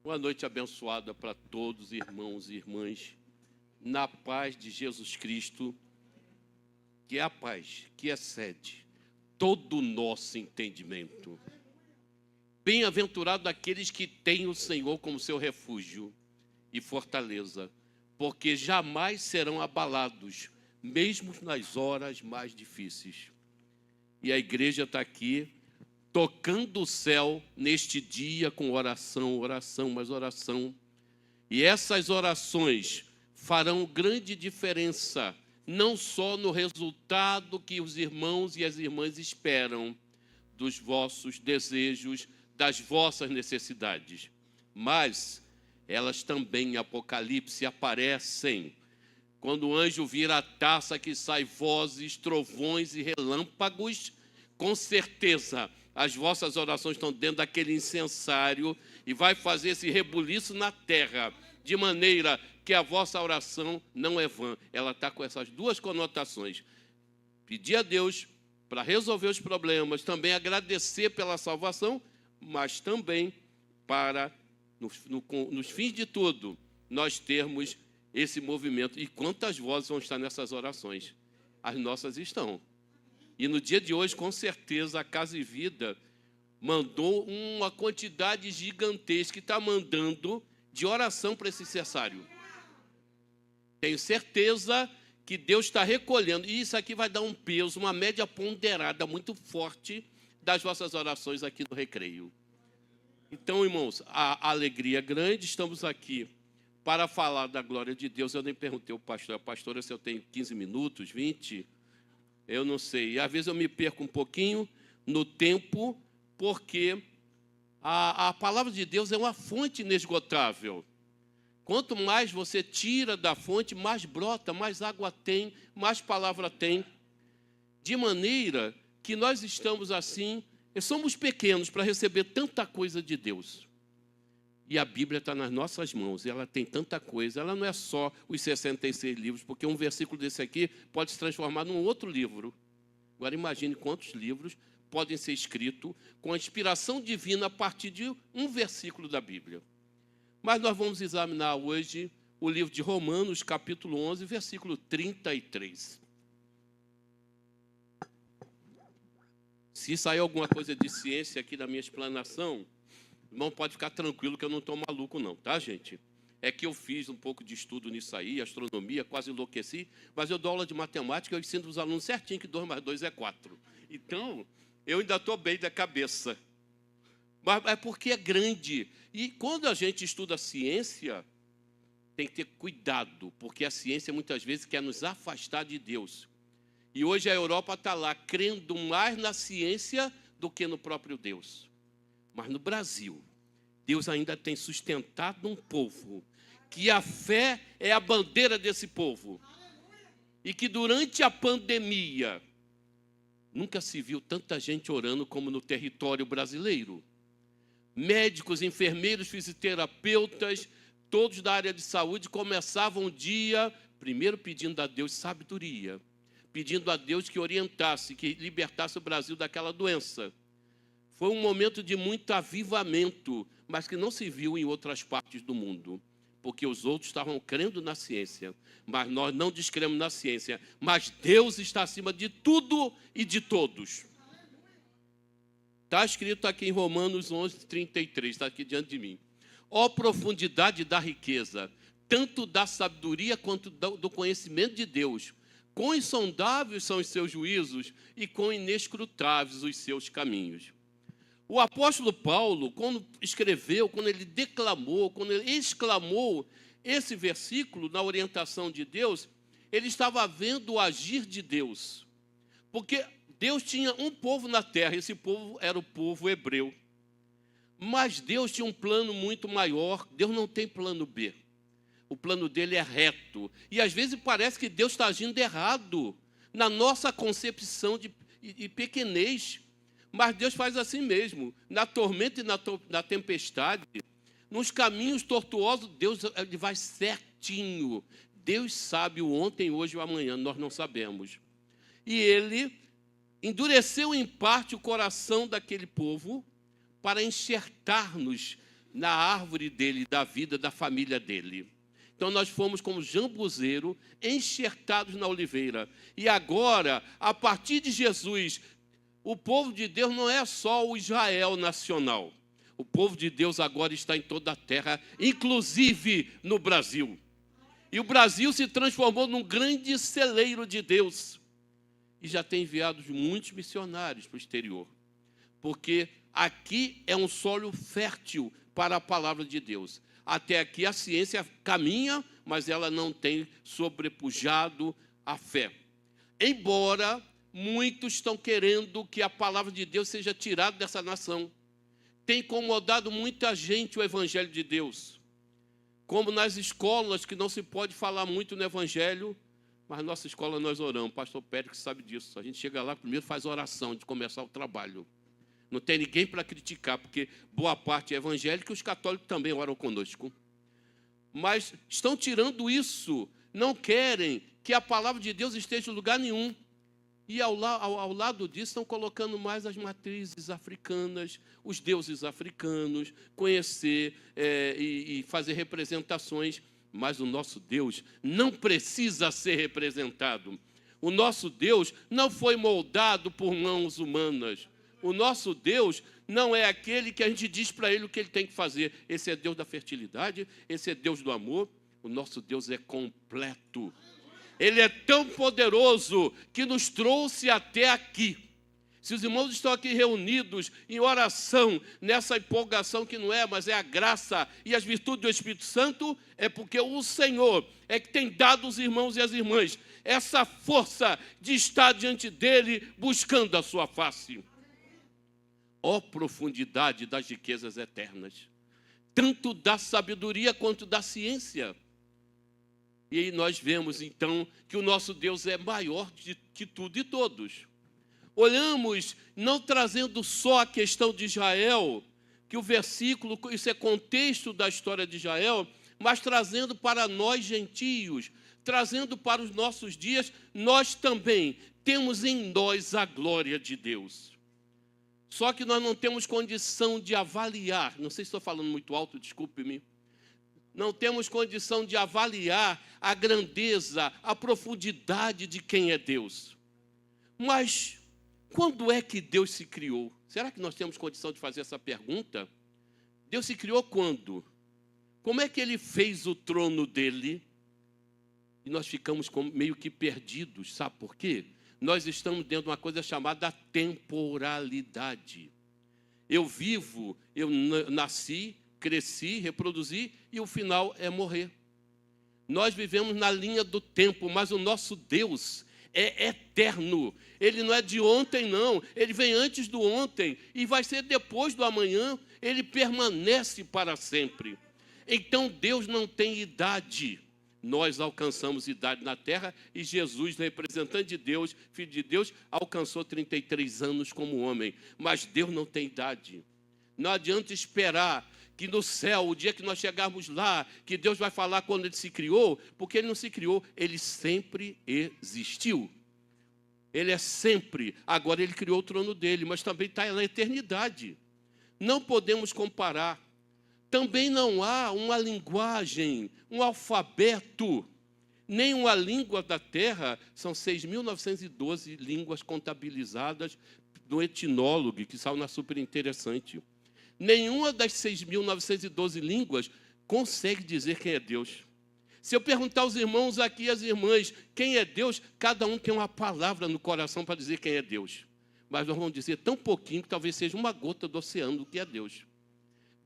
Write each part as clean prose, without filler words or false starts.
Uma noite abençoada para todos, irmãos e irmãs, na paz de Jesus Cristo, que é a paz que excede todo o nosso entendimento. Bem-aventurado aqueles que têm o Senhor como seu refúgio e fortaleza, porque jamais serão abalados, mesmo nas horas mais difíceis. E a igreja está aqui, tocando o céu neste dia com oração, mais oração. E essas orações farão grande diferença, não só no resultado que os irmãos e as irmãs esperam dos vossos desejos, das vossas necessidades, mas elas também em Apocalipse aparecem. Quando o anjo vira a taça que sai vozes, trovões e relâmpagos, com certeza as vossas orações estão dentro daquele incensário e vai fazer esse rebuliço na terra, de maneira que a vossa oração não é vã. Ela está com essas duas conotações. Pedir a Deus para resolver os problemas, também agradecer pela salvação, mas também para, nos fins de tudo, nós termos esse movimento. E quantas vozes vão estar nessas orações? As nossas estão. E no dia de hoje, com certeza, a Casa e Vida mandou uma quantidade gigantesca que está mandando de oração para esse incensário. Tenho certeza que Deus está recolhendo. E isso aqui vai dar um peso, uma média ponderada muito forte das vossas orações aqui no Recreio. Então, irmãos, a alegria é grande. Estamos aqui para falar da glória de Deus. Eu nem perguntei ao pastor, a pastora, se eu tenho 15 minutos, 20... Eu não sei. E às vezes eu me perco um pouquinho no tempo, porque a palavra de Deus é uma fonte inesgotável. Quanto mais você tira da fonte, mais brota, mais água tem, mais palavra tem. De maneira que nós estamos assim, somos pequenos para receber tanta coisa de Deus. E a Bíblia está nas nossas mãos, ela tem tanta coisa, ela não é só os 66 livros, porque um versículo desse aqui pode se transformar num outro livro. Agora imagine quantos livros podem ser escritos com a inspiração divina a partir de um versículo da Bíblia. Mas nós vamos examinar hoje o livro de Romanos, capítulo 11, versículo 33. Se sair alguma coisa de ciência aqui na minha explanação, irmão, pode ficar tranquilo que eu não estou maluco não, tá, gente? É que eu fiz um pouco de estudo nisso aí, astronomia, quase enlouqueci, mas eu dou aula de matemática, eu ensino os alunos certinho que 2 mais 2 é 4. Então, eu ainda estou bem da cabeça. Mas é porque é grande. E quando a gente estuda ciência, tem que ter cuidado, porque a ciência muitas vezes quer nos afastar de Deus. E hoje a Europa está lá, crendo mais na ciência do que no próprio Deus. Mas no Brasil, Deus ainda tem sustentado um povo, que a fé é a bandeira desse povo. E que durante a pandemia, nunca se viu tanta gente orando como no território brasileiro. Médicos, enfermeiros, fisioterapeutas, todos da área de saúde começavam o dia, primeiro pedindo a Deus sabedoria, pedindo a Deus que orientasse, que libertasse o Brasil daquela doença. Foi um momento de muito avivamento, mas que não se viu em outras partes do mundo, porque os outros estavam crendo na ciência, mas nós não descremos na ciência, mas Deus está acima de tudo e de todos. Está escrito aqui em Romanos 11, 33, está aqui diante de mim. Ó profundidade da riqueza, tanto da sabedoria quanto do conhecimento de Deus, quão insondáveis são os seus juízos e quão inescrutáveis os seus caminhos. O apóstolo Paulo, quando escreveu, quando ele declamou, quando ele exclamou esse versículo na orientação de Deus, ele estava vendo o agir de Deus. Porque Deus tinha um povo na terra, esse povo era o povo hebreu. Mas Deus tinha um plano muito maior, Deus não tem plano B. O plano dele é reto. E às vezes parece que Deus está agindo errado na nossa concepção de pequenez. Mas Deus faz assim mesmo. Na tormenta e na tempestade, nos caminhos tortuosos, Deus ele vai certinho. Deus sabe o ontem, hoje e o amanhã, nós não sabemos. E ele endureceu em parte o coração daquele povo para enxertar-nos na árvore dele, da vida, da família dele. Então nós fomos como jambuzeiro, enxertados na oliveira. E agora, a partir de Jesus, o povo de Deus não é só o Israel nacional. O povo de Deus agora está em toda a terra, inclusive no Brasil. E o Brasil se transformou num grande celeiro de Deus. E já tem enviado muitos missionários para o exterior. Porque aqui é um solo fértil para a palavra de Deus. Até aqui a ciência caminha, mas ela não tem sobrepujado a fé. Embora muitos estão querendo que a palavra de Deus seja tirada dessa nação. Tem incomodado muita gente o evangelho de Deus. Como nas escolas, que não se pode falar muito no evangelho, mas na nossa escola nós oramos. O pastor Pérez sabe disso. A gente chega lá, primeiro faz oração de começar o trabalho. Não tem ninguém para criticar, porque boa parte é evangélica e os católicos também oram conosco. Mas estão tirando isso, não querem que a palavra de Deus esteja em lugar nenhum. E ao lado disso estão colocando mais as matrizes africanas, os deuses africanos, conhecer e fazer representações. Mas o nosso Deus não precisa ser representado. O nosso Deus não foi moldado por mãos humanas. O nosso Deus não é aquele que a gente diz para ele o que ele tem que fazer. Esse é Deus da fertilidade, esse é Deus do amor. O nosso Deus é completo. Ele é tão poderoso que nos trouxe até aqui. Se os irmãos estão aqui reunidos em oração, nessa empolgação que não é, mas é a graça e as virtudes do Espírito Santo, é porque o Senhor é que tem dado aos irmãos e às irmãs essa força de estar diante dele, buscando a sua face. Ó profundidade das riquezas eternas, tanto da sabedoria quanto da ciência. E aí nós vemos, então, que o nosso Deus é maior que tudo e todos. Olhamos, não trazendo só a questão de Israel, que o versículo, isso é contexto da história de Israel, mas trazendo para nós gentios, trazendo para os nossos dias, nós também temos em nós a glória de Deus. Só que nós não temos condição de avaliar, não sei se estou falando muito alto, desculpe-me, não temos condição de avaliar a grandeza, a profundidade de quem é Deus. Mas quando é que Deus se criou? Será que nós temos condição de fazer essa pergunta? Deus se criou quando? Como é que ele fez o trono dele? E nós ficamos meio que perdidos, sabe por quê? Nós estamos dentro de uma coisa chamada temporalidade. Eu vivo, eu nasci, cresci, reproduzi, e o final é morrer. Nós vivemos na linha do tempo, mas o nosso Deus é eterno. Ele não é de ontem, não. Ele vem antes do ontem e vai ser depois do amanhã. Ele permanece para sempre. Então, Deus não tem idade. Nós alcançamos idade na terra e Jesus, representante de Deus, filho de Deus, alcançou 33 anos como homem. Mas Deus não tem idade. Não adianta esperar que no céu, o dia que nós chegarmos lá, que Deus vai falar quando ele se criou, porque ele não se criou, ele sempre existiu. Ele é sempre. Agora ele criou o trono dele, mas também está na eternidade. Não podemos comparar. Também não há uma linguagem, um alfabeto, nem uma língua da terra. São 6.912 línguas contabilizadas do etnólogo, que saiu na Super Interessante. Nenhuma das 6.912 línguas consegue dizer quem é Deus. Se eu perguntar aos irmãos aqui e às irmãs quem é Deus, cada um tem uma palavra no coração para dizer quem é Deus. Mas nós vamos dizer tão pouquinho que talvez seja uma gota do oceano do que é Deus.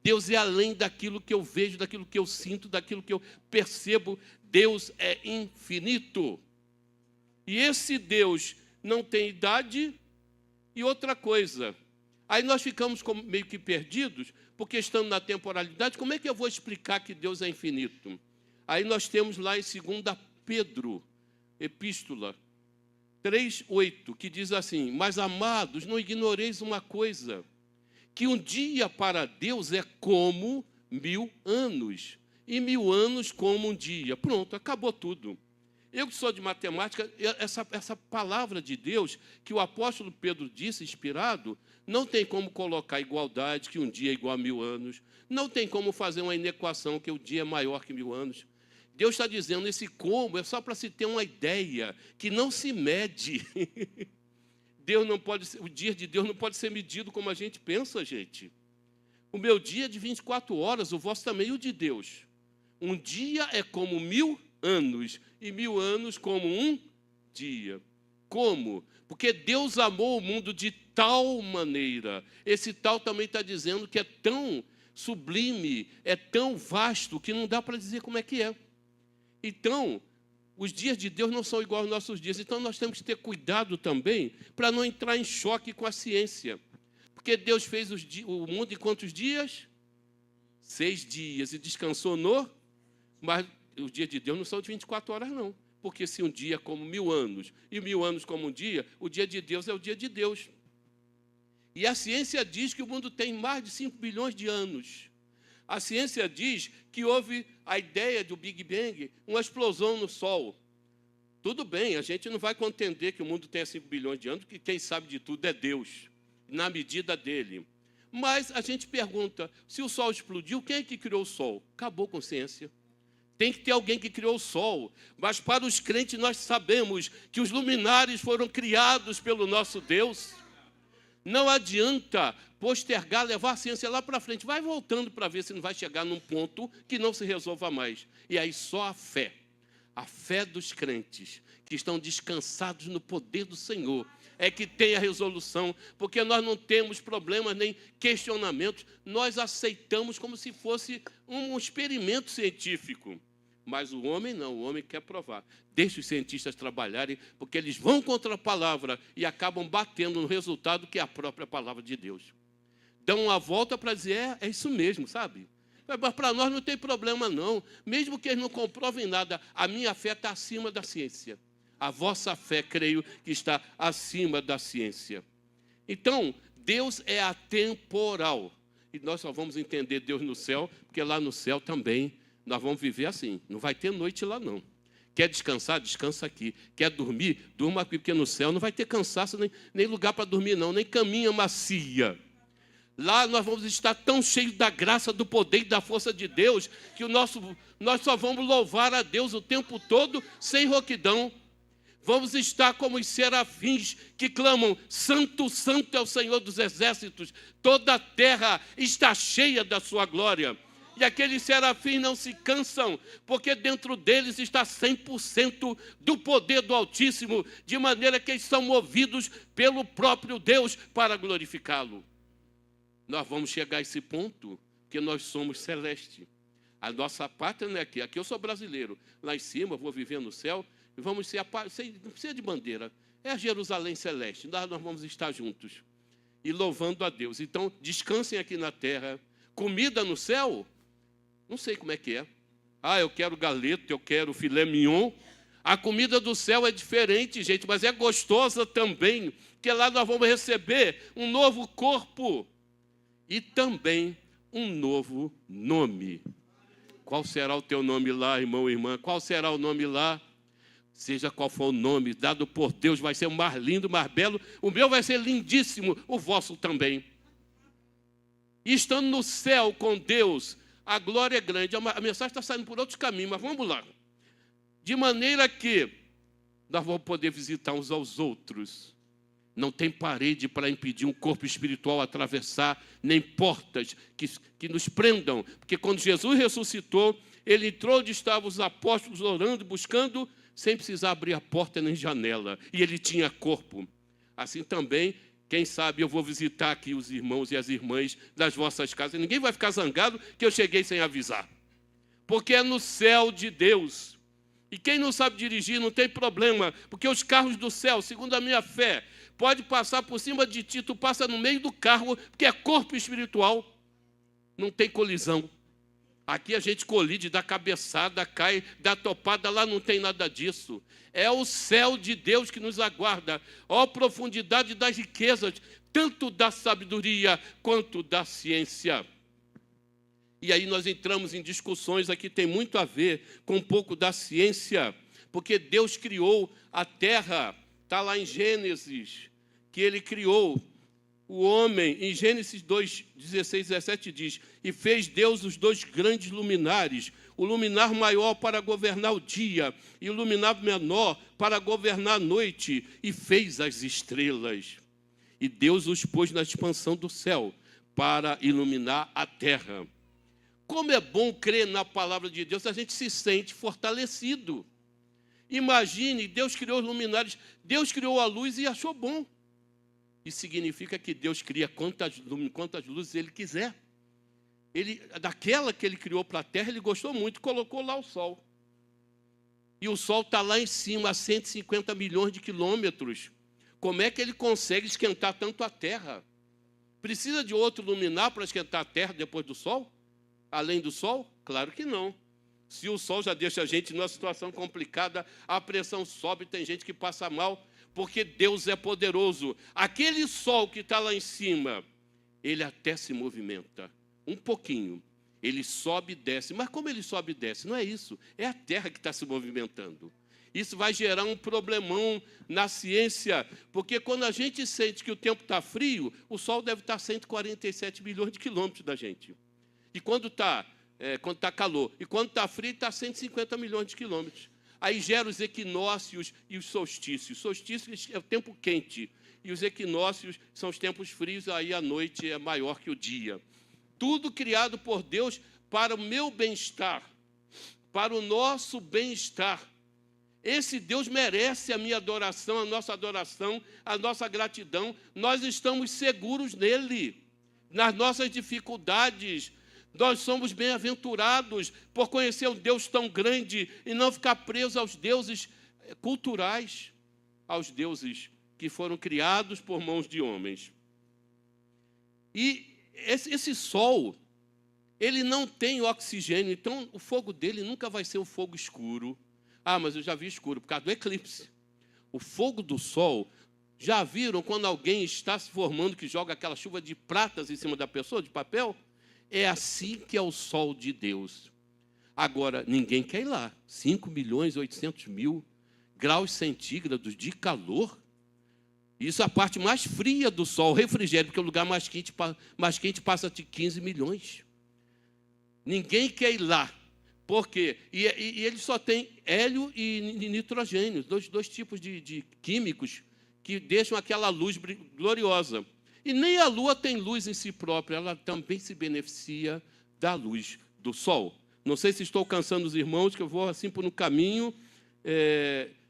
Deus é além daquilo que eu vejo, daquilo que eu sinto, daquilo que eu percebo. Deus é infinito. E esse Deus não tem idade. E outra coisa, aí nós ficamos meio que perdidos, porque estando na temporalidade, como é que eu vou explicar que Deus é infinito? Aí nós temos lá em 2 Pedro, epístola 3:8, que diz assim: mas, amados, não ignoreis uma coisa, que um dia para Deus é como 1000 anos, e 1000 anos como um dia. Pronto, acabou tudo. Eu que sou de matemática, essa palavra de Deus, que o apóstolo Pedro disse, inspirado, não tem como colocar igualdade, que um dia é igual a 1000 anos. Não tem como fazer uma inequação, que o dia é maior que 1000 anos. Deus está dizendo, esse como é só para se ter uma ideia, que não se mede. O dia de Deus não pode ser medido como a gente pensa, gente. O meu dia é de 24 horas, o vosso também, e o de Deus. Um dia é como 1000 anos, e 1000 anos como um dia. Como? Porque Deus amou o mundo de tal maneira. Esse tal também está dizendo que é tão sublime, é tão vasto, que não dá para dizer como é que é. Então, os dias de Deus não são iguais aos nossos dias. Então, nós temos que ter cuidado também para não entrar em choque com a ciência. Porque Deus fez o mundo em quantos dias? 6 dias. E descansou no... Mas os dias de Deus não são de 24 horas, não. Porque se um dia é como 1000 anos, e 1000 anos como um dia, o dia de Deus é o dia de Deus. E a ciência diz que o mundo tem mais de 5 bilhões de anos. A ciência diz que houve a ideia do Big Bang, uma explosão no Sol. Tudo bem, a gente não vai contender que o mundo tenha 5 bilhões de anos, porque quem sabe de tudo é Deus, na medida dele. Mas a gente pergunta, se o Sol explodiu, quem é que criou o Sol? Acabou com a ciência. Tem que ter alguém que criou o Sol. Mas para os crentes nós sabemos que os luminares foram criados pelo nosso Deus. Não adianta postergar, levar a ciência lá para frente. Vai voltando para ver se não vai chegar num ponto que não se resolva mais. E aí só a fé dos crentes, que estão descansados no poder do Senhor, é que tem a resolução, porque nós não temos problemas nem questionamentos, nós aceitamos como se fosse um experimento científico. Mas o homem não, o homem quer provar. Deixa os cientistas trabalharem, porque eles vão contra a palavra e acabam batendo no resultado que é a própria palavra de Deus. Dão uma volta para dizer, é isso mesmo, sabe? Mas para nós não tem problema não, mesmo que eles não comprovem nada, a minha fé está acima da ciência. A vossa fé, creio, que está acima da ciência. Então, Deus é atemporal. E nós só vamos entender Deus no céu, porque lá no céu também nós vamos viver assim. Não vai ter noite lá, não. Quer descansar? Descansa aqui. Quer dormir? Durma aqui, porque no céu não vai ter cansaço, nem lugar para dormir, não, nem caminha macia. Lá nós vamos estar tão cheios da graça, do poder e da força de Deus, que nós só vamos louvar a Deus o tempo todo, sem rouquidão. Vamos estar como os serafins que clamam, santo, santo é o Senhor dos exércitos, toda a terra está cheia da sua glória. E aqueles serafins não se cansam, porque dentro deles está 100% do poder do Altíssimo, de maneira que eles são movidos pelo próprio Deus para glorificá-lo. Nós vamos chegar a esse ponto, que nós somos celeste. A nossa pátria não é aqui. Aqui eu sou brasileiro. Lá em cima, eu vou viver no céu, e vamos ser não precisa de bandeira. É a Jerusalém celeste. Nós vamos estar juntos e louvando a Deus. Então, descansem aqui na terra. Comida no céu? Não sei como é que é. Eu quero galeto, eu quero filé mignon. A comida do céu é diferente, gente, mas é gostosa também, porque lá nós vamos receber um novo corpo e também um novo nome. Qual será o teu nome lá, irmão e irmã? Qual será o nome lá? Seja qual for o nome dado por Deus, vai ser o mais lindo, mais belo. O meu vai ser lindíssimo, o vosso também. E estando no céu com Deus, a glória é grande. A mensagem está saindo por outros caminhos, mas vamos lá. De maneira que nós vamos poder visitar uns aos outros. Não tem parede para impedir um corpo espiritual atravessar, nem portas que nos prendam. Porque quando Jesus ressuscitou, ele entrou onde estavam os apóstolos orando, buscando, sem precisar abrir a porta nem janela. E ele tinha corpo. Assim também, quem sabe eu vou visitar aqui os irmãos e as irmãs das vossas casas. Ninguém vai ficar zangado que eu cheguei sem avisar. Porque é no céu de Deus. E quem não sabe dirigir não tem problema, porque os carros do céu, segundo a minha fé, pode passar por cima de ti, tu passa no meio do carro, porque é corpo espiritual, não tem colisão. Aqui a gente colide, dá cabeçada, cai, dá topada, lá não tem nada disso. É o céu de Deus que nos aguarda, ó profundidade das riquezas, tanto da sabedoria quanto da ciência. E aí nós entramos em discussões aqui, tem muito a ver com um pouco da ciência, porque Deus criou a terra, está lá em Gênesis, que ele criou o homem, em Gênesis 2, 16, 17 diz, e fez Deus os dois grandes luminares, o luminar maior para governar o dia, e o luminar menor para governar a noite, e fez as estrelas. E Deus os pôs na expansão do céu, para iluminar a terra. Como é bom crer na palavra de Deus, a gente se sente fortalecido. Imagine, Deus criou os luminares, Deus criou a luz e achou bom. Isso significa que Deus cria quantas luzes Ele quiser. Daquela que Ele criou para a terra, Ele gostou muito, colocou lá o sol. E o sol está lá em cima, a 150 milhões de quilômetros. Como é que Ele consegue esquentar tanto a terra? Precisa de outro luminar para esquentar a terra depois do sol? Além do sol? Claro que não. Se o sol já deixa a gente numa situação complicada, a pressão sobe, tem gente que passa mal, porque Deus é poderoso. Aquele sol que está lá em cima, ele até se movimenta, um pouquinho. Ele sobe e desce. Mas como ele sobe e desce? Não é isso. É a terra que está se movimentando. Isso vai gerar um problemão na ciência, porque quando a gente sente que o tempo está frio, o sol deve estar a 147 milhões de quilômetros da gente. E quando está calor, e quando está frio, está a 150 milhões de quilômetros. Aí gera os equinócios e os solstícios. Solstícios é o tempo quente, e os equinócios são os tempos frios, aí a noite é maior que o dia. Tudo criado por Deus para o meu bem-estar, para o nosso bem-estar. Esse Deus merece a minha adoração, a nossa gratidão. Nós estamos seguros nele, nas nossas dificuldades. Nós somos bem-aventurados por conhecer um Deus tão grande e não ficar preso aos deuses culturais, aos deuses que foram criados por mãos de homens. E esse sol, ele não tem oxigênio, então o fogo dele nunca vai ser um fogo escuro. Ah, mas eu já vi escuro, por causa do eclipse. O fogo do sol, já viram quando alguém está se formando que joga aquela chuva de pratas em cima da pessoa, de papel? É assim que é o sol de Deus. Agora, ninguém quer ir lá. 5.800.000 graus centígrados de calor. Isso é a parte mais fria do sol, refrigério, porque o lugar mais quente passa de 15 milhões. Ninguém quer ir lá. Por quê? E ele só tem hélio e nitrogênio, dois tipos de químicos que deixam aquela luz gloriosa. E nem a lua tem luz em si própria, ela também se beneficia da luz do sol. Não sei se estou cansando os irmãos, que eu vou assim por um caminho,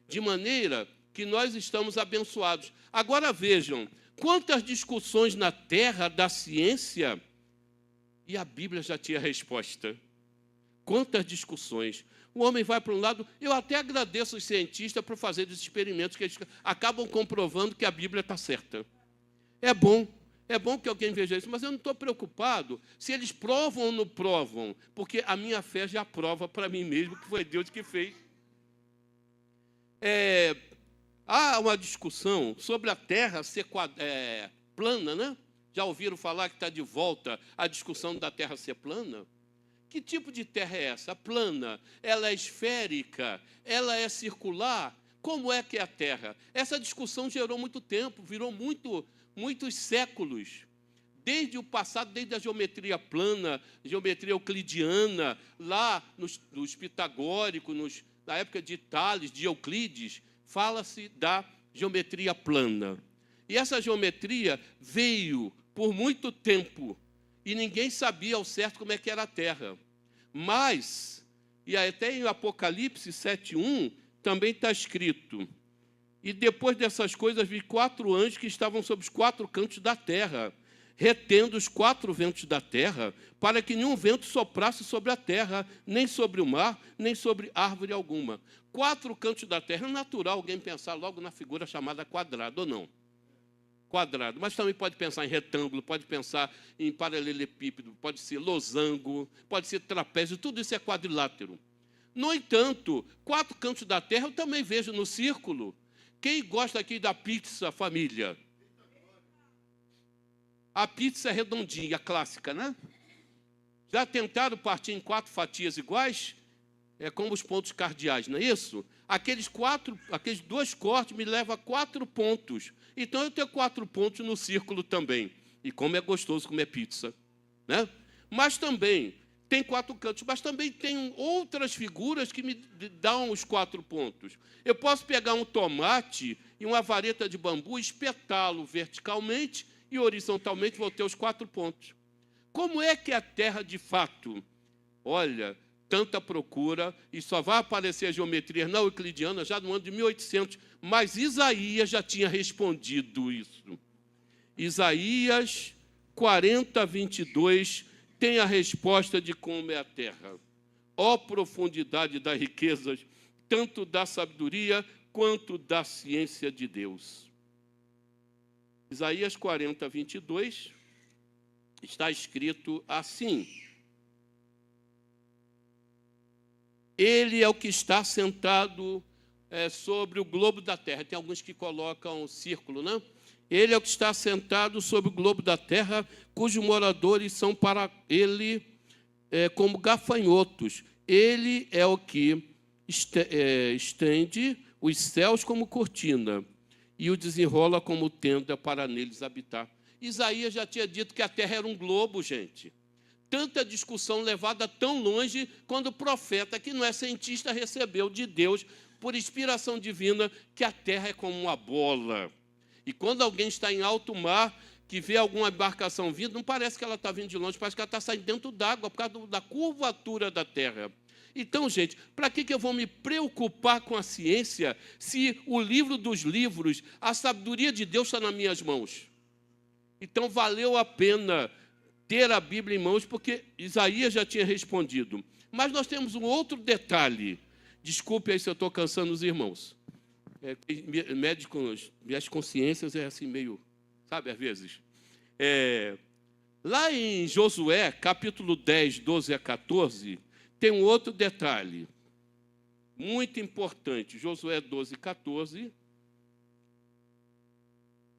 de maneira que nós estamos abençoados. Agora vejam, quantas discussões na terra da ciência, e a Bíblia já tinha a resposta. Quantas discussões. O homem vai para um lado, eu até agradeço os cientistas por fazer os experimentos que eles acabam comprovando que a Bíblia está certa. É bom que alguém veja isso, mas eu não estou preocupado se eles provam ou não provam, porque a minha fé já prova para mim mesmo que foi Deus que fez. Há uma discussão sobre a Terra ser plana, né? Já ouviram falar que está de volta a discussão da Terra ser plana? Que tipo de terra é essa? Plana? Ela é esférica? Ela é circular? Como é que é a Terra? Essa discussão gerou muito tempo, virou muitos séculos. Desde o passado, desde a geometria plana, geometria euclidiana, lá nos pitagóricos, na época de Tales, de Euclides, fala-se da geometria plana. E essa geometria veio por muito tempo, e ninguém sabia ao certo como é que era a Terra. Mas, e até em Apocalipse 7:1, também está escrito, e depois dessas coisas vi 4 anjos que estavam sobre os 4 cantos da terra, retendo os 4 ventos da terra, para que nenhum vento soprasse sobre a terra, nem sobre o mar, nem sobre árvore alguma. 4 cantos da terra, é natural alguém pensar logo na figura chamada quadrado, ou não? Quadrado, mas também pode pensar em retângulo, pode pensar em paralelepípedo, pode ser losango, pode ser trapézio, tudo isso é quadrilátero. No entanto, 4 cantos da terra eu também vejo no círculo. Quem gosta aqui da pizza, família? A pizza é redondinha, clássica, né? Já tentaram partir em 4 fatias iguais? é como os pontos cardeais, não é isso? Aqueles 2 cortes me levam a 4 pontos. Então, eu tenho 4 pontos no círculo também. E como é gostoso comer pizza, né? Mas também tem 4 cantos, mas também tem outras figuras que me dão os 4 pontos. Eu posso pegar um tomate e uma vareta de bambu, espetá-lo verticalmente e horizontalmente, vou ter os 4 pontos. Como é que a terra, de fato, olha, tanta procura, e só vai aparecer a geometria não euclidiana já no ano de 1800, mas Isaías já tinha respondido isso. Isaías 40, 22, tem a resposta de como é a terra. Ó profundidade das riquezas, tanto da sabedoria quanto da ciência de Deus. Isaías 40, 22, está escrito assim: Ele é o que está sentado sobre o globo da terra. Tem alguns que colocam um círculo, né? Ele é o que está sentado sobre o globo da terra, cujos moradores são para ele como gafanhotos. Ele é o que estende os céus como cortina e o desenrola como tenda para neles habitar. Isaías já tinha dito que a terra era um globo, gente. Tanta discussão levada tão longe, quando o profeta, que não é cientista, recebeu de Deus, por inspiração divina, que a terra é como uma bola. E quando alguém está em alto mar, que vê alguma embarcação vindo, não parece que ela está vindo de longe, parece que ela está saindo dentro d'água, por causa da curvatura da terra. Então, gente, para que eu vou me preocupar com a ciência, se o livro dos livros, a sabedoria de Deus está nas minhas mãos? Então, valeu a pena ter a Bíblia em mãos, porque Isaías já tinha respondido. Mas nós temos um outro detalhe. Desculpe aí se eu estou cansando os irmãos. Médicos, minhas consciências é assim meio, sabe, às vezes. Lá em Josué, capítulo 10, 12 a 14, tem um outro detalhe muito importante. Josué 12, 14.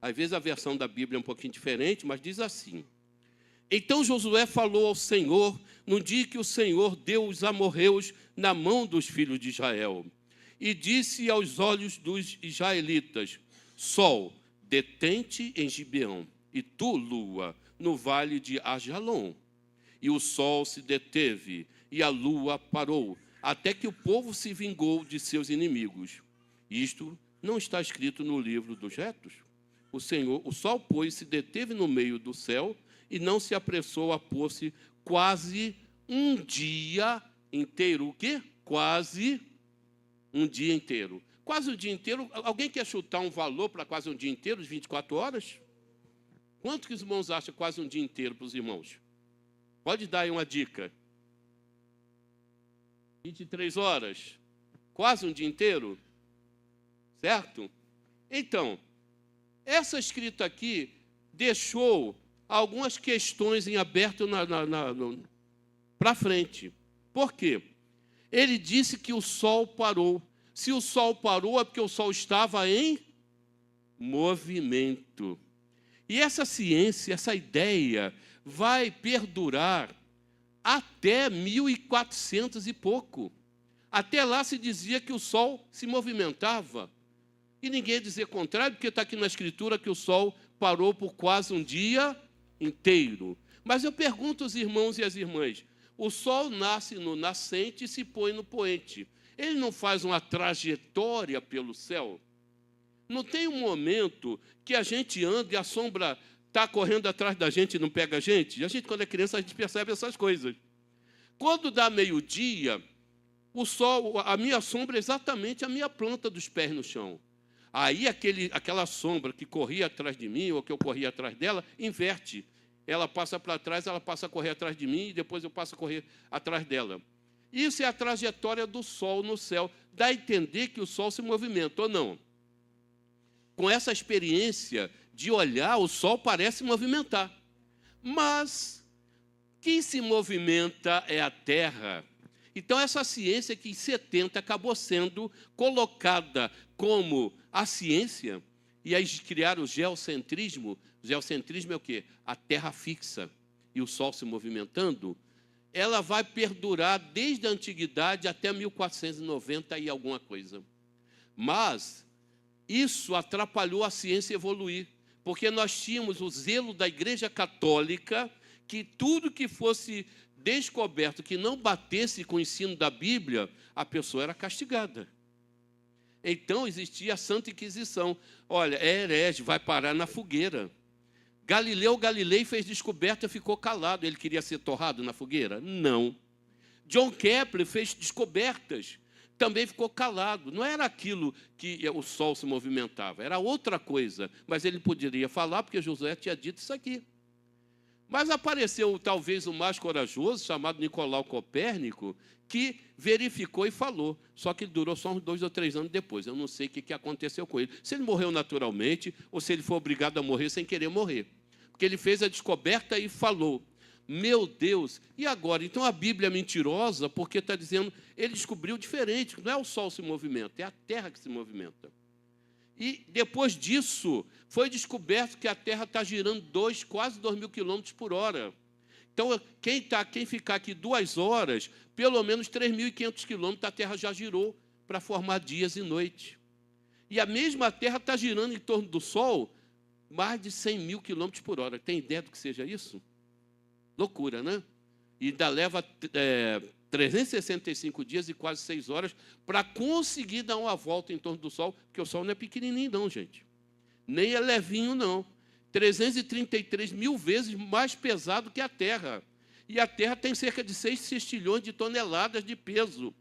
Às vezes a versão da Bíblia é um pouquinho diferente, mas diz assim: Então Josué falou ao Senhor no dia que o Senhor deu os amorreus na mão dos filhos de Israel. E disse aos olhos dos israelitas: Sol, detente em Gibeão, e tu, lua, no vale de Ajalon. E o sol se deteve, e a lua parou, até que o povo se vingou de seus inimigos. Isto não está escrito no livro dos retos? O sol, pois, se deteve no meio do céu, e não se apressou a pôr-se quase um dia inteiro. O quê? Quase um dia inteiro. Quase um dia inteiro. Alguém quer chutar um valor para quase um dia inteiro, de 24 horas? Quanto que os irmãos acham quase um dia inteiro para os irmãos? Pode dar aí uma dica. 23 horas. Quase um dia inteiro? Certo? Então, essa escrita aqui deixou algumas questões em aberto para frente. Por quê? Ele disse que o sol parou. Se o sol parou, é porque o sol estava em movimento. E essa ciência, essa ideia, vai perdurar até 1400 e pouco. Até lá se dizia que o sol se movimentava. E ninguém ia dizer contrário, porque está aqui na Escritura que o sol parou por quase um dia inteiro. Mas eu pergunto aos irmãos e às irmãs: o sol nasce no nascente e se põe no poente. Ele não faz uma trajetória pelo céu? Não tem um momento que a gente anda e a sombra está correndo atrás da gente e não pega a gente? A gente, quando é criança, a gente percebe essas coisas. Quando dá meio-dia, o sol, a minha sombra é exatamente a minha planta dos pés no chão. Aí aquela sombra que corria atrás de mim, ou que eu corria atrás dela, inverte. Ela passa para trás, ela passa a correr atrás de mim, e depois eu passo a correr atrás dela. Isso é a trajetória do sol no céu. Dá a entender que o sol se movimenta, ou não? Com essa experiência de olhar, o sol parece movimentar. Mas quem se movimenta é a Terra. Então, essa ciência que em 70 acabou sendo colocada como a ciência, e aí criaram o geocentrismo. O geocentrismo é o quê? A Terra fixa e o Sol se movimentando. ela vai perdurar desde a antiguidade até 1490 e alguma coisa. Mas isso atrapalhou a ciência evoluir, porque nós tínhamos o zelo da Igreja Católica, que tudo que fosse descoberto, que não batesse com o ensino da Bíblia, a pessoa era castigada. Então existia a Santa Inquisição. Olha, é herege, vai parar na fogueira. Galileu Galilei fez descoberta e ficou calado. Ele queria ser torrado na fogueira? Não. John Kepler fez descobertas, também ficou calado. Não era aquilo que o sol se movimentava, era outra coisa. Mas ele poderia falar, porque Josué tinha dito isso aqui. Mas apareceu talvez o mais corajoso, chamado Nicolau Copérnico, que verificou e falou. Só que ele durou só uns 2 ou 3 anos depois. Eu não sei o que aconteceu com ele. Se ele morreu naturalmente, ou se ele foi obrigado a morrer sem querer morrer. Porque ele fez a descoberta e falou. Meu Deus, e agora? Então a Bíblia é mentirosa, porque está dizendo, ele descobriu diferente, não é o sol que se movimenta, é a terra que se movimenta. E depois disso, foi descoberto que a Terra está girando quase 2.000 quilômetros por hora. Então, quem ficar aqui 2 horas, pelo menos 3.500 quilômetros, a Terra já girou para formar dias e noites. E a mesma Terra está girando em torno do Sol mais de 100.000 quilômetros por hora. Tem ideia do que seja isso? Loucura, né? E ainda leva 365 dias e quase 6 horas para conseguir dar uma volta em torno do Sol, porque o Sol não é pequenininho não, gente. Nem é levinho, não. 333 mil vezes mais pesado que a Terra. E a Terra tem cerca de 6 sextilhões de toneladas de peso.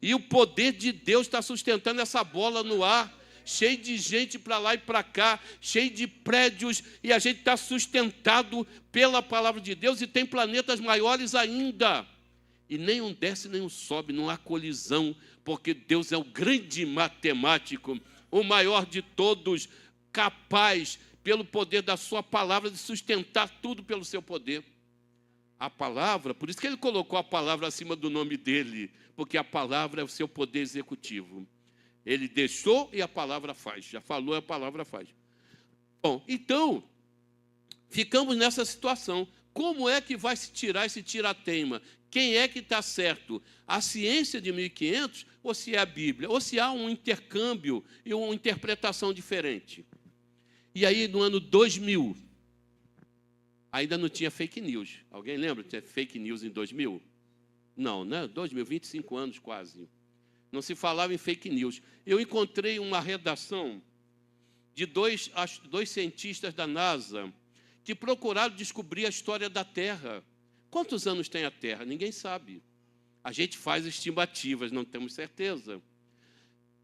E o poder de Deus está sustentando essa bola no ar, cheio de gente para lá e para cá, cheio de prédios, e a gente está sustentado pela palavra de Deus, e tem planetas maiores ainda. E nem um desce, nem um sobe, não há colisão, porque Deus é o grande matemático, o maior de todos, capaz, pelo poder da sua palavra, de sustentar tudo pelo seu poder. A palavra, por isso que ele colocou a palavra acima do nome dele, porque a palavra é o seu poder executivo. Ele deixou e a palavra faz. Já falou e a palavra faz. Bom, então, ficamos nessa situação. Como é que vai se tirar esse tira-teima? Quem é que está certo? A ciência de 1500 ou se é a Bíblia? Ou se há um intercâmbio e uma interpretação diferente? E aí, no ano 2000, ainda não tinha fake news. Alguém lembra de ter fake news em 2000? Não, né? 2000, 25 anos quase. Não se falava em fake news. Eu encontrei uma redação de dois cientistas da NASA que procuraram descobrir a história da Terra. Quantos anos tem a Terra? Ninguém sabe. A gente faz estimativas, não temos certeza.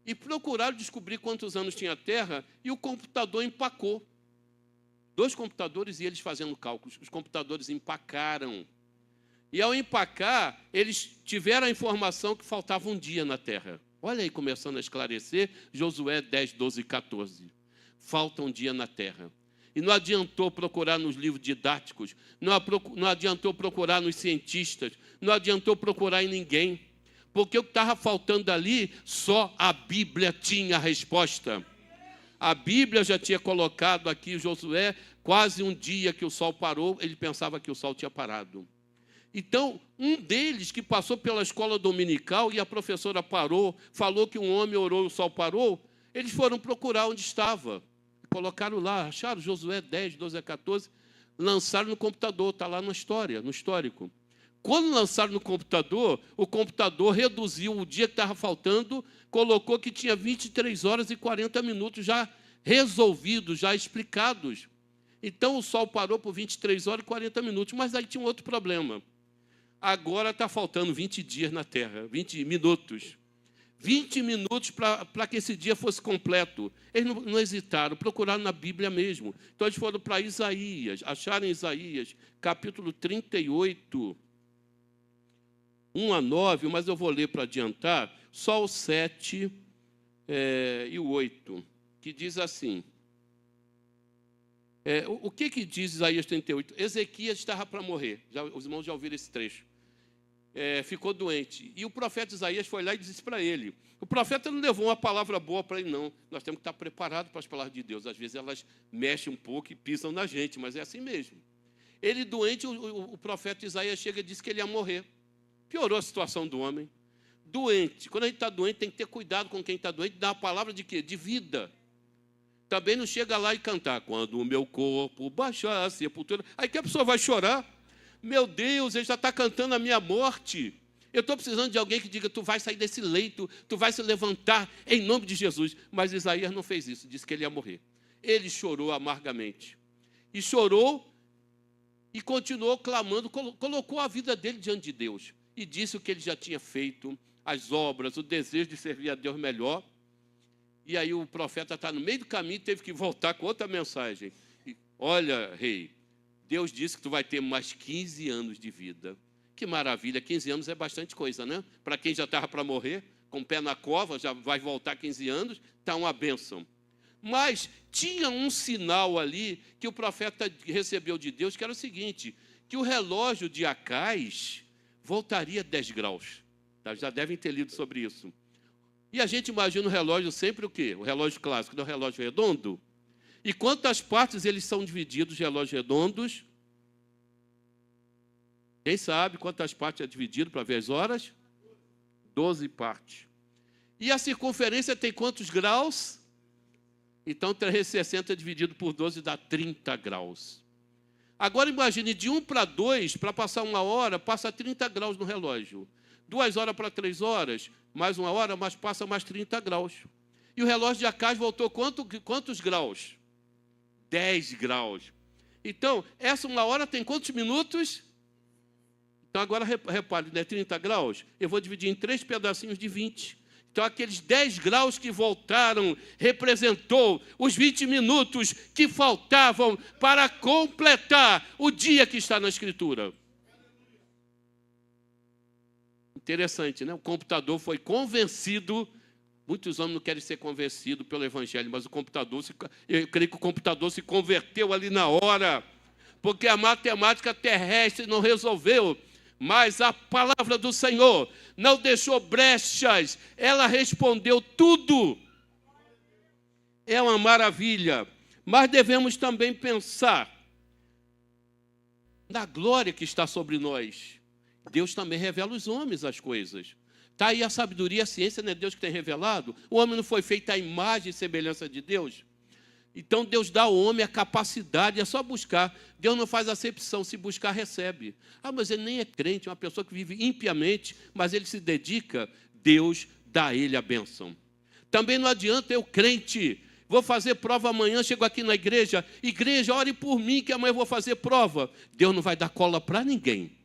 E procuraram descobrir quantos anos tinha a Terra e o computador empacou. 2 computadores e eles fazendo cálculos. Os computadores empacaram. E ao empacar, eles tiveram a informação que faltava um dia na Terra. Olha aí, começando a esclarecer, Josué 10, 12 e 14. Falta um dia na Terra. E não adiantou procurar nos livros didáticos, não adiantou procurar nos cientistas, não adiantou procurar em ninguém. Porque o que estava faltando ali, só a Bíblia tinha a resposta. A Bíblia já tinha colocado aqui, Josué, quase um dia que o sol parou, ele pensava que o sol tinha parado. Então, um deles que passou pela escola dominical e a professora parou, falou que um homem orou e o sol parou, eles foram procurar onde estava. Colocaram lá, acharam Josué 10, 12 a 14, lançaram no computador, está lá na história, no histórico. Quando lançaram no computador, o computador reduziu o dia que estava faltando, colocou que tinha 23 horas e 40 minutos já resolvidos, já explicados. Então, o sol parou por 23 horas e 40 minutos, mas aí tinha um outro problema. Agora está faltando 20 dias na Terra, 20 minutos. 20 minutos para que esse dia fosse completo. Eles não hesitaram, procuraram na Bíblia mesmo. Então, eles foram para Isaías, acharam Isaías, capítulo 38, 1 a 9, mas eu vou ler para adiantar, só o 7 e o 8, que diz assim. O que diz Isaías 38? Ezequias estava para morrer. Os irmãos já ouviram esse trecho. Ficou doente. E o profeta Isaías foi lá e disse para ele. O profeta não levou uma palavra boa para ele, não. Nós temos que estar preparados para as palavras de Deus. Às vezes elas mexem um pouco e pisam na gente, mas é assim mesmo. Ele doente, o profeta Isaías chega e disse que ele ia morrer. Piorou a situação do homem. Doente. Quando a gente está doente, tem que ter cuidado com quem está doente, dar a palavra de quê? De vida. Também não chega lá e cantar, quando o meu corpo baixar a sepultura. Aí que a pessoa vai chorar. Meu Deus, ele já está cantando a minha morte. Eu estou precisando de alguém que diga, tu vai sair desse leito, tu vai se levantar em nome de Jesus. Mas Isaías não fez isso, disse que ele ia morrer. Ele chorou amargamente. E chorou e continuou clamando, colocou a vida dele diante de Deus. E disse o que ele já tinha feito, as obras, o desejo de servir a Deus melhor. E aí o profeta está no meio do caminho e teve que voltar com outra mensagem. E, olha, rei, Deus disse que tu vai ter mais 15 anos de vida. Que maravilha, 15 anos é bastante coisa, né? Para quem já estava para morrer, com o pé na cova, já vai voltar 15 anos, está uma bênção. Mas tinha um sinal ali que o profeta recebeu de Deus, que era o seguinte, que o relógio de Acais voltaria 10 graus. Já devem ter lido sobre isso. E a gente imagina o relógio sempre o quê? O relógio clássico, não é o relógio redondo? E quantas partes eles são divididos, relógios redondos? Quem sabe quantas partes é dividido para ver as horas? 12 partes. E a circunferência tem quantos graus? Então, 360 dividido por 12 dá 30 graus. Agora, imagine, de 1 para 2, para passar 1 hora, passa 30 graus no relógio. 2 horas para 3 horas, mais 1 hora, mas passa mais 30 graus. E o relógio de Acais voltou quantos graus? 10 graus. Então, essa 1 hora tem quantos minutos? Então, agora repare, né, 30 graus, eu vou dividir em 3 pedacinhos de 20. Então, aqueles 10 graus que voltaram representou os 20 minutos que faltavam para completar o dia que está na Escritura. Interessante, né? O computador foi convencido. Muitos homens não querem ser convencidos pelo Evangelho, mas eu creio que o computador se converteu ali na hora, porque a matemática terrestre não resolveu. Mas a palavra do Senhor não deixou brechas, ela respondeu tudo. É uma maravilha. Mas devemos também pensar na glória que está sobre nós. Deus também revela aos homens as coisas. Está aí a sabedoria, a ciência, não é Deus que tem revelado? O homem não foi feito à imagem e semelhança de Deus? Então, Deus dá ao homem a capacidade, é só buscar. Deus não faz acepção, se buscar, recebe. Ah, mas ele nem é crente, é uma pessoa que vive impiamente, mas ele se dedica, Deus dá a ele a bênção. Também não adianta eu, crente, vou fazer prova amanhã, chego aqui na igreja, ore por mim, que amanhã eu vou fazer prova. Deus não vai dar cola para ninguém.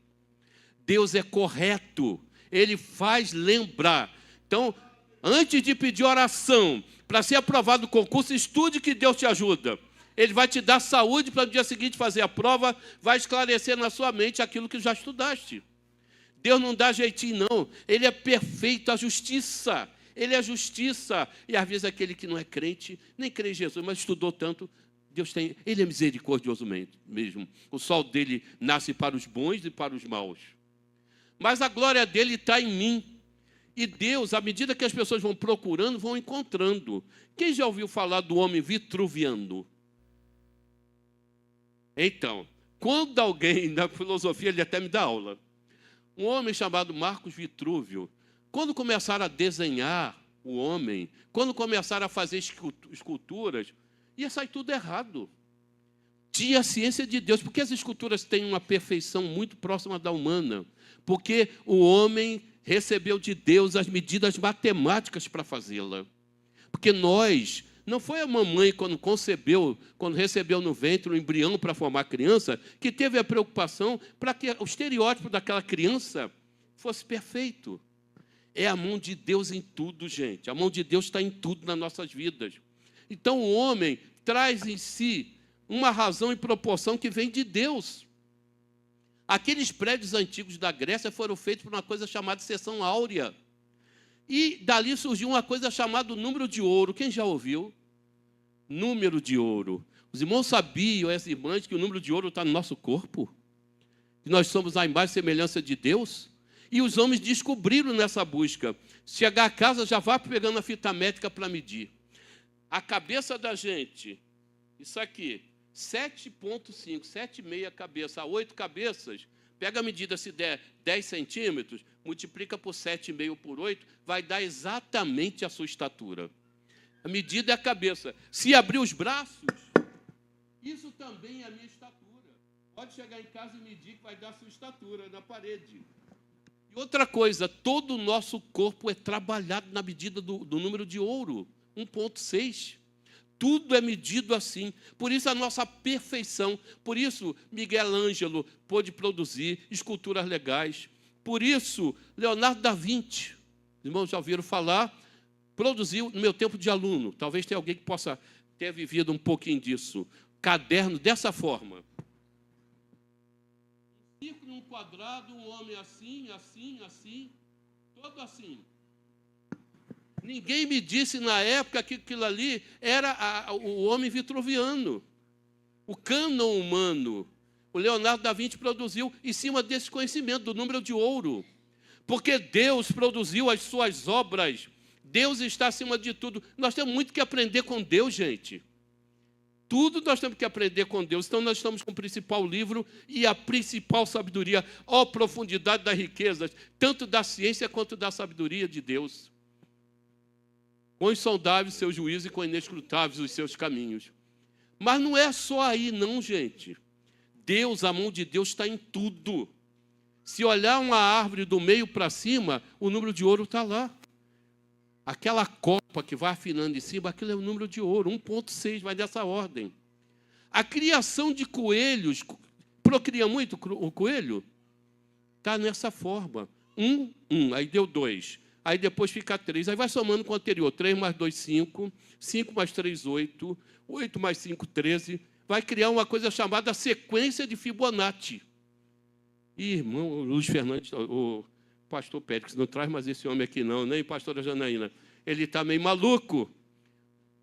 Deus é correto, Ele faz lembrar. Então, antes de pedir oração, para ser aprovado o concurso, estude que Deus te ajuda. Ele vai te dar saúde para no dia seguinte fazer a prova, vai esclarecer na sua mente aquilo que já estudaste. Deus não dá jeitinho, não. Ele é perfeito, a justiça. Ele é justiça. E às vezes aquele que não é crente, nem crê em Jesus, mas estudou tanto, ele é misericordioso mesmo. O sol dele nasce para os bons e para os maus. Mas a glória dele está em mim. E Deus, à medida que as pessoas vão procurando, vão encontrando. Quem já ouviu falar do homem vitruviano? Então, quando alguém, na filosofia, ele até me dá aula, um homem chamado Marcos Vitrúvio, quando começaram a desenhar o homem, quando começaram a fazer esculturas, ia sair tudo errado. Tinha a ciência de Deus, porque as esculturas têm uma perfeição muito próxima da humana, porque o homem recebeu de Deus as medidas matemáticas para fazê-la. Porque não foi a mamãe quando recebeu no ventre o embrião para formar a criança, que teve a preocupação para que o estereótipo daquela criança fosse perfeito. É a mão de Deus em tudo, gente. A mão de Deus está em tudo nas nossas vidas. Então o homem traz em si uma razão e proporção que vem de Deus. Aqueles prédios antigos da Grécia foram feitos por uma coisa chamada seção áurea. E dali surgiu uma coisa chamada número de ouro. Quem já ouviu? Número de ouro. Os irmãos sabiam, as irmãs, que o número de ouro está no nosso corpo? Que nós somos a imagem e semelhança de Deus? E os homens descobriram nessa busca. Chegar a casa, já vá pegando a fita métrica para medir. A cabeça da gente, isso aqui, 7,5, 7,5 cabeça, a 8 cabeças, pega a medida, se der 10 centímetros, multiplica por 7,5 por 8, vai dar exatamente a sua estatura. A medida é a cabeça. Se abrir os braços, isso também é a minha estatura. Pode chegar em casa e medir que vai dar a sua estatura na parede. E outra coisa, todo o nosso corpo é trabalhado na medida do número de ouro, 1,6. Tudo é medido assim. Por isso a nossa perfeição. Por isso Miguel Ângelo pôde produzir esculturas legais. Por isso Leonardo da Vinci, os irmãos já ouviram falar, produziu no meu tempo de aluno. Talvez tenha alguém que possa ter vivido um pouquinho disso. Caderno dessa forma. Um círculo, um quadrado, um homem assim, assim, assim, todo assim. Ninguém me disse na época que aquilo ali era o homem vitruviano, o cânon humano. O Leonardo da Vinci produziu em cima desse conhecimento, do número de ouro. Porque Deus produziu as suas obras. Deus está acima de tudo. Nós temos muito que aprender com Deus, gente. Tudo nós temos que aprender com Deus. Então, nós estamos com o principal livro e a principal sabedoria, ó profundidade das riquezas, tanto da ciência quanto da sabedoria de Deus. Quão insondáveis os seus juízos e quão inescrutáveis os seus caminhos. Mas não é só aí, não, gente. Deus, a mão de Deus está em tudo. Se olhar uma árvore do meio para cima, o número de ouro está lá. Aquela copa que vai afinando em cima, aquilo é o número de ouro, 1,6, vai dessa ordem. A criação de coelhos, procria muito o coelho? Está nessa forma. 1, aí deu 2. Aí depois fica 3. Aí vai somando com o anterior. 3 mais 2, 5. 5 mais 3, 8. 8 mais 5, 13. Vai criar uma coisa chamada sequência de Fibonacci. Ih, irmão, Luiz Fernandes, o pastor Pérez, não traz mais esse homem aqui não, nem pastora Janaína. Ele está meio maluco.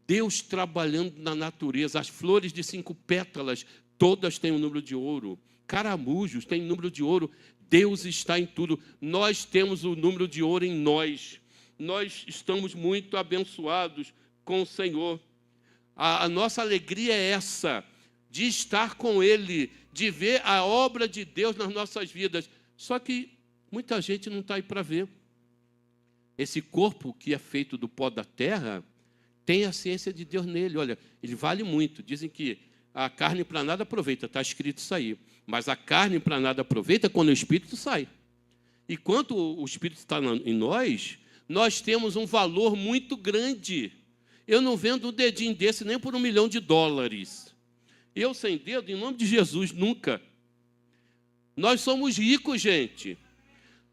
Deus trabalhando na natureza. As flores de 5 pétalas, todas têm um número de ouro. Caramujos têm número de ouro. Deus está em tudo. Nós temos o número de ouro em nós. Nós estamos muito abençoados com o Senhor. A nossa alegria é essa, de estar com Ele, de ver a obra de Deus nas nossas vidas. Só que muita gente não está aí para ver. Esse corpo que é feito do pó da terra, tem a ciência de Deus nele. Olha, ele vale muito. Dizem que a carne para nada aproveita, está escrito isso aí. Mas a carne para nada aproveita quando o Espírito sai. E quando o Espírito está em nós, nós temos um valor muito grande. Eu não vendo um dedinho desse nem por $1 milhão. Eu sem dedo, em nome de Jesus, nunca. Nós somos ricos, gente.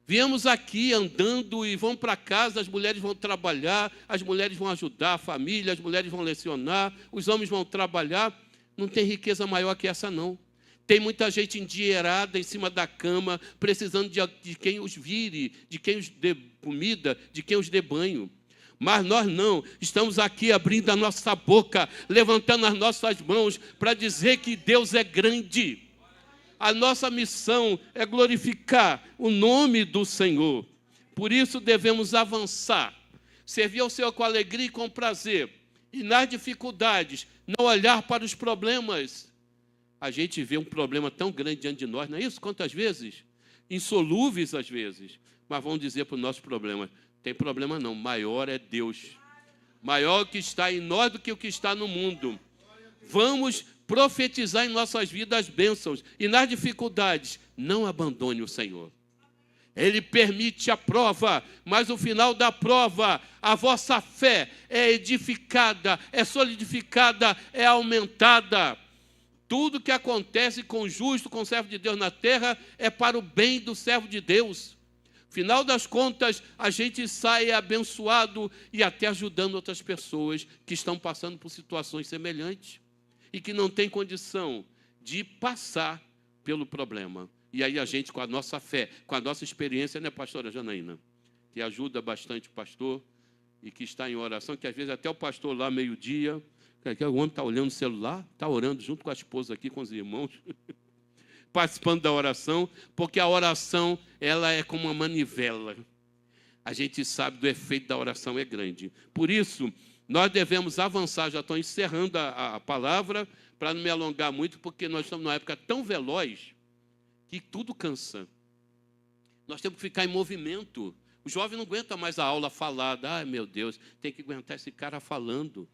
Viemos aqui andando e vamos para casa, as mulheres vão trabalhar, as mulheres vão ajudar a família, as mulheres vão lecionar, os homens vão trabalhar. Não tem riqueza maior que essa, não. Tem muita gente endinheirada em cima da cama, precisando de quem os vire, de quem os dê comida, de quem os dê banho. Mas nós não, estamos aqui abrindo a nossa boca, levantando as nossas mãos para dizer que Deus é grande. A nossa missão é glorificar o nome do Senhor. Por isso devemos avançar, servir ao Senhor com alegria e com prazer. E nas dificuldades, não olhar para os problemas. A gente vê um problema tão grande diante de nós, não é isso? Quantas vezes? Insolúveis às vezes. Mas vamos dizer para o nosso problema, tem problema não, maior é Deus. Maior o que está em nós do que o que está no mundo. Vamos profetizar em nossas vidas bênçãos. E nas dificuldades, não abandone o Senhor. Ele permite a prova, mas no final da prova, a vossa fé é edificada, é solidificada, é aumentada. Tudo que acontece com o justo, com o servo de Deus na terra, é para o bem do servo de Deus. Final das contas, a gente sai abençoado e até ajudando outras pessoas que estão passando por situações semelhantes e que não têm condição de passar pelo problema. E aí a gente, com a nossa fé, com a nossa experiência, né, pastora Janaína? Que ajuda bastante o pastor e que está em oração, que às vezes até o pastor lá, meio-dia, o homem está olhando o celular, está orando junto com a esposa aqui, com os irmãos, participando da oração, porque a oração, ela é como uma manivela. A gente sabe do efeito da oração é grande. Por isso, nós devemos avançar, já estou encerrando a palavra, para não me alongar muito, porque nós estamos numa época tão veloz que tudo cansa. Nós temos que ficar em movimento. O jovem não aguenta mais a aula falada. Ai, meu Deus, tem que aguentar esse cara falando.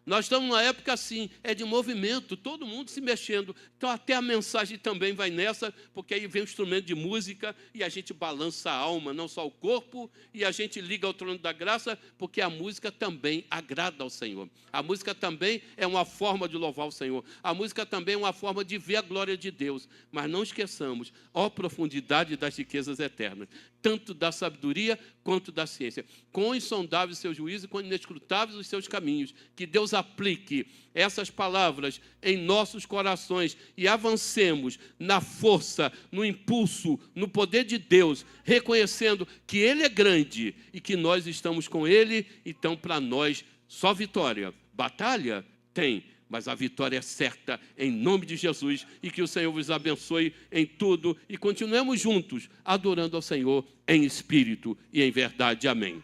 Nós estamos numa época assim, é de movimento, todo mundo se mexendo. Então até a mensagem também vai nessa, porque aí vem o instrumento de música e a gente balança a alma, não só o corpo, e a gente liga ao trono da graça, porque a música também agrada ao Senhor. A música também é uma forma de louvar o Senhor. A música também é uma forma de ver a glória de Deus. Mas não esqueçamos, ó profundidade das riquezas eternas, tanto da sabedoria quanto da ciência. Quão insondáveis os seus juízos e quão inescrutáveis os seus caminhos. Que Deus aplique essas palavras em nossos corações e avancemos na força, no impulso, no poder de Deus, reconhecendo que Ele é grande e que nós estamos com Ele. Então, para nós, só vitória. Batalha? Tem. Mas a vitória é certa em nome de Jesus, e que o Senhor vos abençoe em tudo e continuemos juntos adorando ao Senhor em espírito e em verdade. Amém.